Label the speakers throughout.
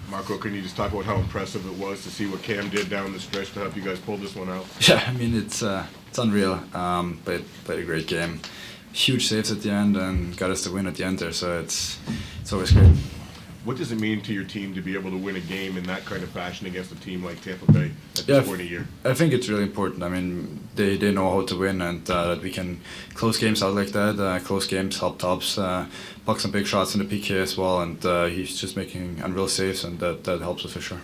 Speaker 1: Marco, can you just talk about how impressive it was to see what Cam did down the stretch to help you guys pull this one out?
Speaker 2: Yeah, I mean it's unreal. Played a great game, huge saves at the end, and got us the win at the end there. So it's always great.
Speaker 1: What does it mean to your team to be able to win a game in that kind of fashion against a team like Tampa Bay at this point of year?
Speaker 2: I think it's really important. I mean, they know how to win, and that we can close games out like that. Close games help Tops puck some big shots in the PK as well, and he's just making unreal saves, and that helps us for sure.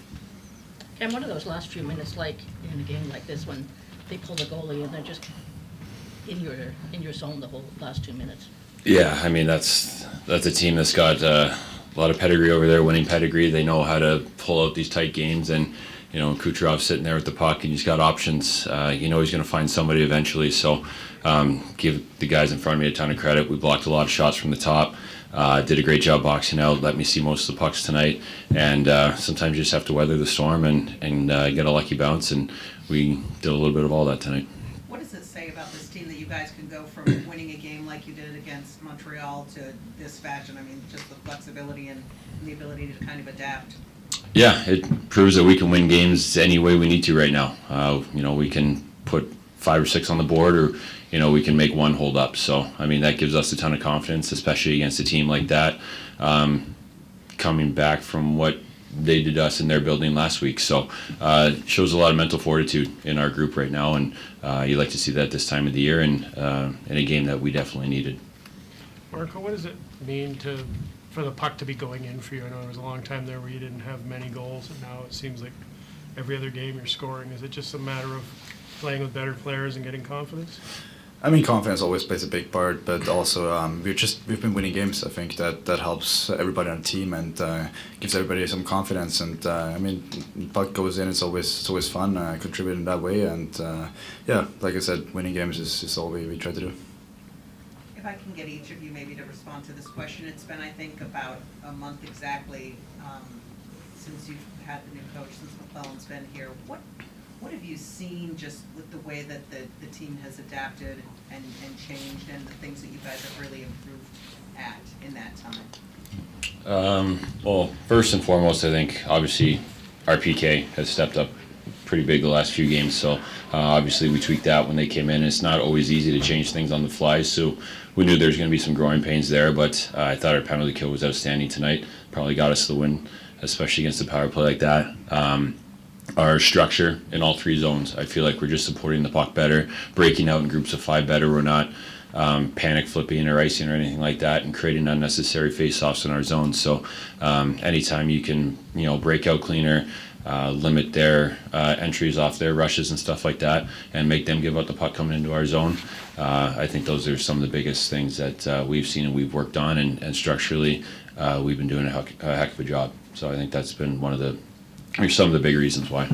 Speaker 3: And one of those last few minutes, like in a game like this, when they pull the goalie and they're just in your zone the whole last 2 minutes.
Speaker 4: Yeah, I mean that's a team that's got a lot of pedigree over there, winning pedigree. They know how to pull out these tight games, and Kucherov's sitting there with the puck, and he's got options. He's going to find somebody eventually. So give the guys in front of me a ton of credit. We blocked a lot of shots from the top. Did a great job boxing out. Let me see most of the pucks tonight. And sometimes you just have to weather the storm and get a lucky bounce. And we did a little bit of all that tonight.
Speaker 5: What does it say about this team that you guys can go from winning a game like you did against Montreal to this fashion? I mean, just the flexibility and the ability to kind of adapt.
Speaker 4: Yeah, it proves that we can win games any way we need to right now. We can put 5 or 6 on the board, or we can make one hold up. So I mean, that gives us a ton of confidence, especially against a team like that, coming back from what they did us in their building last week. So it shows a lot of mental fortitude in our group right now, and you like to see that this time of the year, and in a game that we definitely needed.
Speaker 6: Marco, what does it mean for the puck to be going in for you? I know there was a long time there where you didn't have many goals, and now it seems like every other game you're scoring. Is it just a matter of playing with better players and getting confidence?
Speaker 2: I mean, confidence always plays a big part, but also we've been winning games. I think that helps everybody on the team and gives everybody some confidence. And I mean, puck goes in, it's always fun, contributing that way. And like I said, winning games is all we try to do.
Speaker 5: If I can get each of you maybe to respond to this question, it's been, I think, about a month exactly since you've had the new coach, since McLellan's been here. What have you seen just with the way that the team has adapted and changed, and the things that you guys have really improved at in that time?
Speaker 4: Well, first and foremost, I think obviously our PK has stepped up pretty big the last few games. So obviously we tweaked that when they came in. It's not always easy to change things on the fly, so we knew there was going to be some growing pains there. But I thought our penalty kill was outstanding tonight. Probably got us the win, especially against the power play like that. Our structure in all 3 zones, I feel like we're just supporting the puck better, breaking out in groups of 5 better. We're not panic flipping or icing or anything like that, and creating unnecessary face-offs in our zones. So anytime you can break out cleaner, limit their entries off their rushes and stuff like that, and make them give up the puck coming into our zone, I think those are some of the biggest things that we've seen and we've worked on, and structurally we've been doing a heck of a job. So I think that's been some of the big reasons why.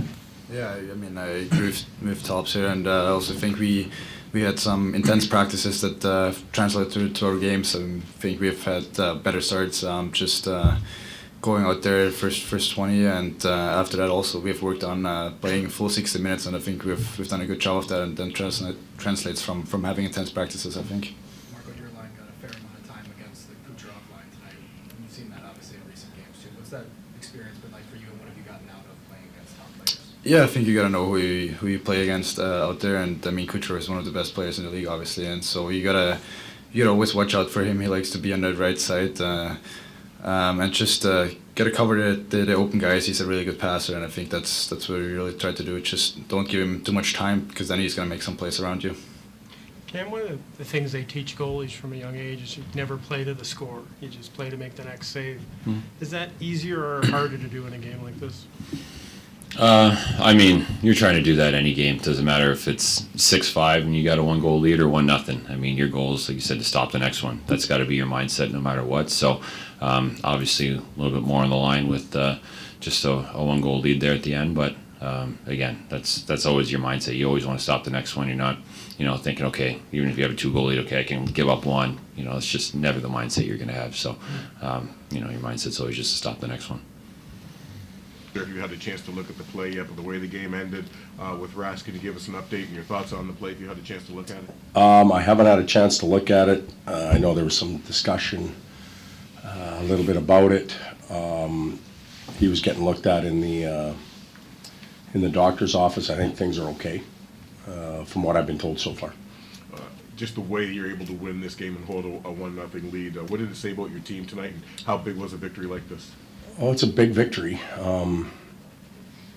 Speaker 2: Yeah, I mean, I agree with Talbot here, and I also think we had some intense practices that translated to our games. I think we've had better starts, just going out there first 20, and after that also we've worked on playing full 60 minutes, and I think we've done a good job of that, and then translates from having intense practices, I think.
Speaker 7: Marco, your line got a fair amount of time against the Kucherov line tonight. You've seen that obviously in recent games too. What's that experience been like for you, and what have you gotten out of playing against top players?
Speaker 2: Yeah, I think you gotta know who you play against out there, and I mean Kucherov is one of the best players in the league, obviously, and so you gotta always watch out for him. He likes to be on the right side, and just gotta cover the open guys. He's a really good passer, and I think that's what we really try to do. Just don't give him too much time, because then he's gonna make some plays around you.
Speaker 6: Cam, one of the things they teach goalies from a young age is you never play to the score. You just play to make the next save. Mm-hmm. Is that easier or harder to do in a game like this?
Speaker 4: I mean, you're trying to do that any game. It doesn't matter if it's 6-5 and you got a 1-goal lead or 1-0. I mean, your goal is, like you said, to stop the next one. That's got to be your mindset no matter what. So obviously a little bit more on the line with just a 1-goal lead there at the end. But again, that's always your mindset. You always want to stop the next one. You're not thinking, okay, even if you have a 2-goal lead, okay, I can give up 1. It's just never the mindset you're going to have. So your mindset's always just to stop the next one.
Speaker 1: If you had a chance to look at the play yet, but the way the game ended with Rask, can you give us an update and your thoughts on the play if you had a chance to look at it?
Speaker 8: I haven't had a chance to look at it. I know there was some discussion a little bit about it. he was getting looked at in the doctor's office. I think things are okay, from what I've been told so far.
Speaker 1: Just the way you're able to win this game and hold a 1-0 lead. What did it say about your team tonight, and how big was a victory like this?
Speaker 8: Oh, it's a big victory.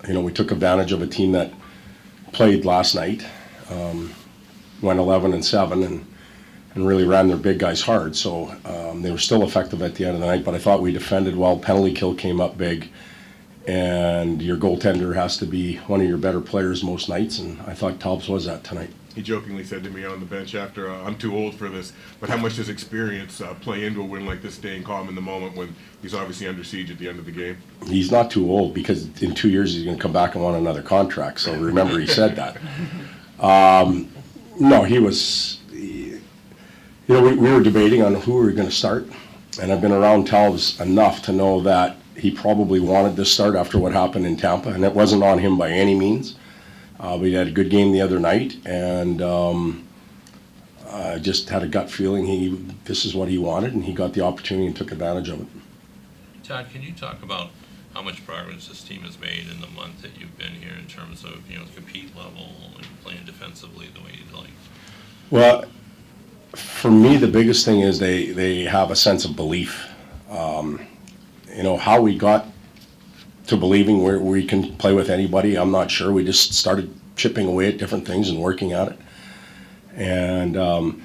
Speaker 8: We took advantage of a team that played last night, went 11-7, and really ran their big guys hard. So they were still effective at the end of the night, but I thought we defended well. Penalty kill came up big, and your goaltender has to be one of your better players most nights, and I thought Talbot was that tonight.
Speaker 1: He jokingly said to me on the bench after, I'm too old for this, but how much does experience play into a win like this, staying calm in the moment when he's obviously under siege at the end of the game?
Speaker 8: He's not too old, because in 2 years he's going to come back and want another contract, so remember he said that. No, he was, we were debating on who we were going to start, and I've been around Talbot enough to know that he probably wanted to start after what happened in Tampa, and it wasn't on him by any means. We had a good game the other night, and I just had a gut feeling this is what he wanted, and he got the opportunity and took advantage of it.
Speaker 9: Todd, can you talk about how much progress this team has made in the month that you've been here in terms of, compete level and playing defensively the way you'd like?
Speaker 8: Well, for me, the biggest thing is they have a sense of belief. How we got to believing we can play with anybody, I'm not sure. We just started chipping away at different things and working at it. And, and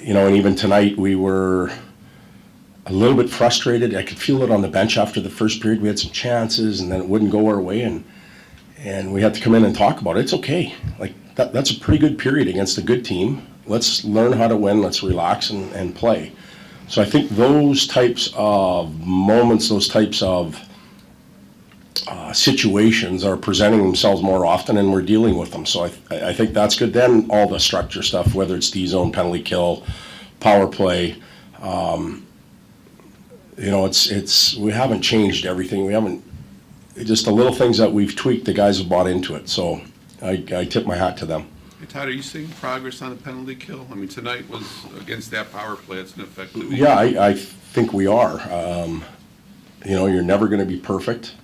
Speaker 8: even tonight we were a little bit frustrated. I could feel it on the bench after the first period. We had some chances, and then it wouldn't go our way, and we had to come in and talk about it. It's okay. Like, that's a pretty good period against a good team. Let's learn how to win. Let's relax and play. So I think those types of moments, those types of situations are presenting themselves more often, and we're dealing with them. So I think that's good. Then all the structure stuff, whether it's D-zone, penalty kill, power play, it's we haven't changed everything. We haven't, just the little things that we've tweaked, the guys have bought into it. So I tip my hat to them.
Speaker 10: Hey, Todd, are you seeing progress on the penalty kill? I mean, tonight was against that power play. It's an effective.
Speaker 8: Yeah, I think we are. You're never going to be perfect.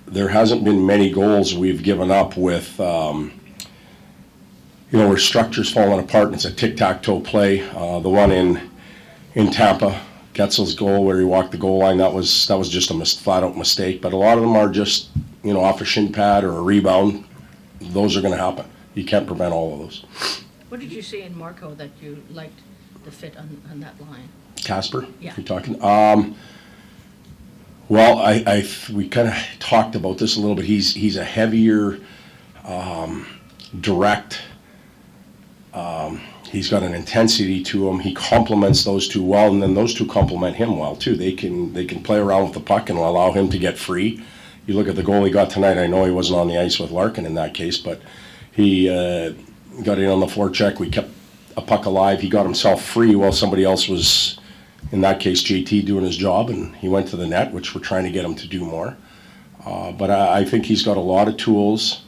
Speaker 8: There hasn't been many goals we've given up with, where structure's falling apart and it's a tic-tac-toe play. The one in Tampa, Getzel's goal where he walked the goal line, that was just a flat-out mistake. But a lot of them are just, off a shin pad or a rebound. Those are going to happen. You can't prevent all of those.
Speaker 3: What did you see in Marco that you liked the fit on that line?
Speaker 8: Kasper,
Speaker 3: Yeah.
Speaker 8: you're talking? Well, we kind of talked about this a little bit. He's a heavier, direct. He's got an intensity to him. He complements those two well, and then those two complement him well too. They can play around with the puck and allow him to get free. You look at the goal he got tonight. I know he wasn't on the ice with Larkin in that case, but he got in on the forecheck. We kept a puck alive. He got himself free while somebody else was, in that case, JT, doing his job, and he went to the net, which we're trying to get him to do more. But I think he's got a lot of tools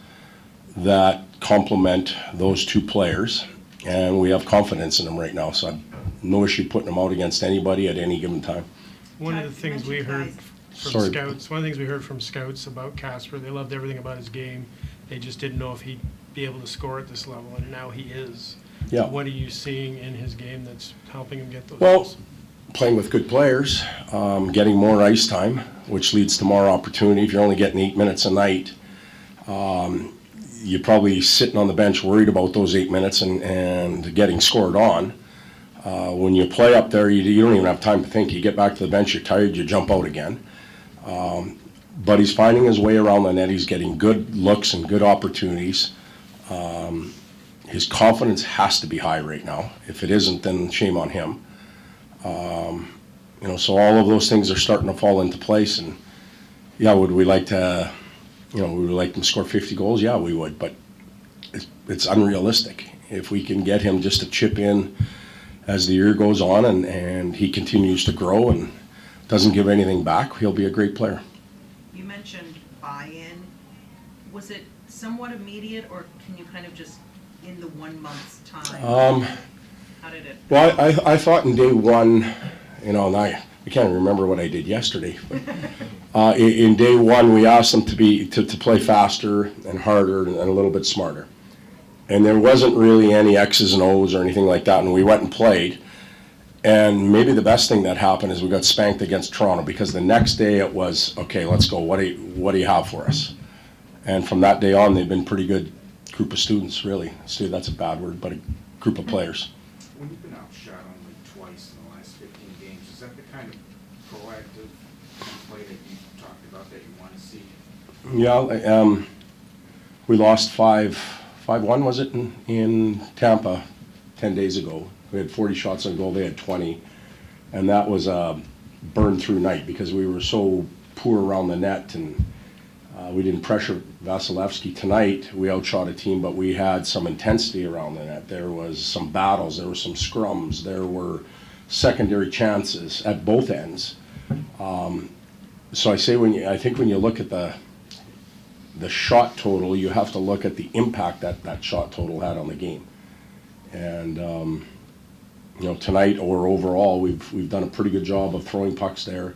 Speaker 8: that complement those two players, and we have confidence in him right now. So I've no issue putting him out against anybody at any given time.
Speaker 6: One of the things we heard from scouts about Kasper, they loved everything about his game. They just didn't know if he'd be able to score at this level, and now he is.
Speaker 8: Yeah.
Speaker 6: What are you seeing in his game that's helping him get those
Speaker 8: Well,
Speaker 6: goals?
Speaker 8: playing with good players, getting more ice time, which leads to more opportunity. If you're only getting 8 minutes a night, you're probably sitting on the bench worried about those 8 minutes and getting scored on. When you play up there, you don't even have time to think. You get back to the bench, you're tired, you jump out again. But he's finding his way around the net. He's getting good looks and good opportunities. His confidence has to be high right now. If it isn't, then shame on him. So all of those things are starting to fall into place. And yeah, would we like to, would we like him to score 50 goals? Yeah, we would. But it's unrealistic. If we can get him just to chip in as the year goes on and he continues to grow and doesn't give anything back, he'll be a great player.
Speaker 5: You mentioned buy-in. Was it somewhat immediate, or can you kind of just, in the 1 month's time? How did it?
Speaker 8: Well, I thought in day one, and I can't remember what I did yesterday. But, in day one, we asked them to play faster and harder and a little bit smarter. And there wasn't really any X's and O's or anything like that, and we went and played. And maybe the best thing that happened is we got spanked against Toronto, because the next day it was, okay, let's go. What do you have for us? And from that day on, they've been pretty good group of students, really. That's a bad word, but a group of players.
Speaker 11: When you've been outshot only twice in the last 15 games, is that the kind of proactive play that you talked about that you want to see?
Speaker 8: Yeah, we lost 5-1, was it, in Tampa 10 days ago. We had 40 shots on goal, they had 20. And that was a burn-through night because we were so poor around the net, and we didn't pressure Vasilevsky. Tonight, we outshot a team, but we had some intensity around the net. There was some battles, there were some scrums, there were secondary chances at both ends. So I say I think when you look at the shot total, you have to look at the impact that shot total had on the game. And tonight or overall, we've done a pretty good job of throwing pucks there.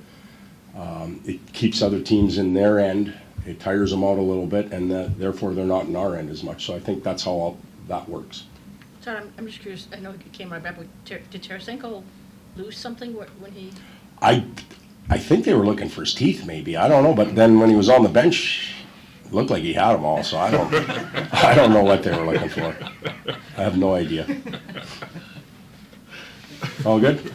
Speaker 8: It keeps other teams in their end. It tires them out a little bit, and therefore they're not in our end as much. So I think that's how that works.
Speaker 3: Todd, I'm just curious, I know it came right back, but did Tarasenko lose something when he...
Speaker 8: I think they were looking for his teeth, maybe. I don't know, but then when he was on the bench, it looked like he had them all, so I don't know what they were looking for. I have no idea. All good?